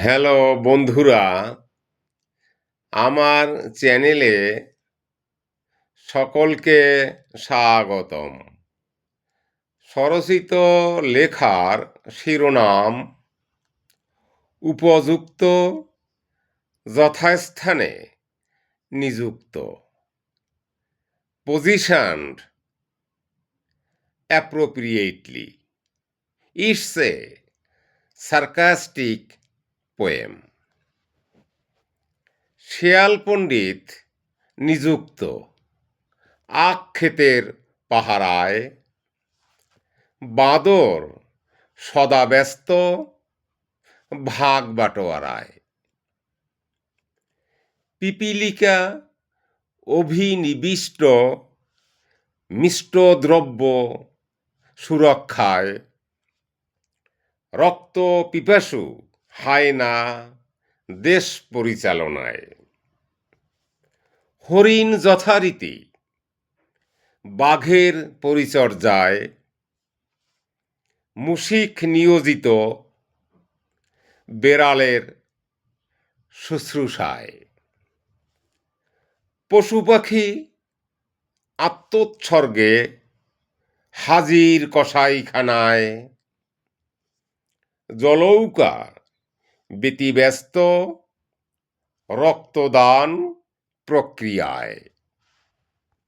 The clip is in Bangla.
হ্যালো বন্ধুরা, আমার চ্যানেলে সকলকে স্বাগতম। স্বরচিত লেখার শিরোনাম উপযুক্ত, যথাস্থানে নিযুক্ত, positioned appropriately. It's a sarcastic poem. শেয়াল পণ্ডিত নিযুক্ত আখ ক্ষেতের পাহারায়, বাঁদর সদা ব্যস্ত ভাগ বাটোয়ারায়। পিপীলিকা অভিনিবিষ্ট মিষ্টদ্রব্য সুরক্ষায়, রক্ত পিপাসু হায়না দেশ পরিচালনায়। হরিণ যথারীতি বাঘের পরিচর্যায়, মুশিক নিয়োজিত বেড়ালের শুশ্রূষায়। পশু পাখি আত্মোৎসর্গে হাজির কসাইখানায়, জলৌকা ব্যতিব্যস্ত রক্তদান প্রক্রিয়ায়।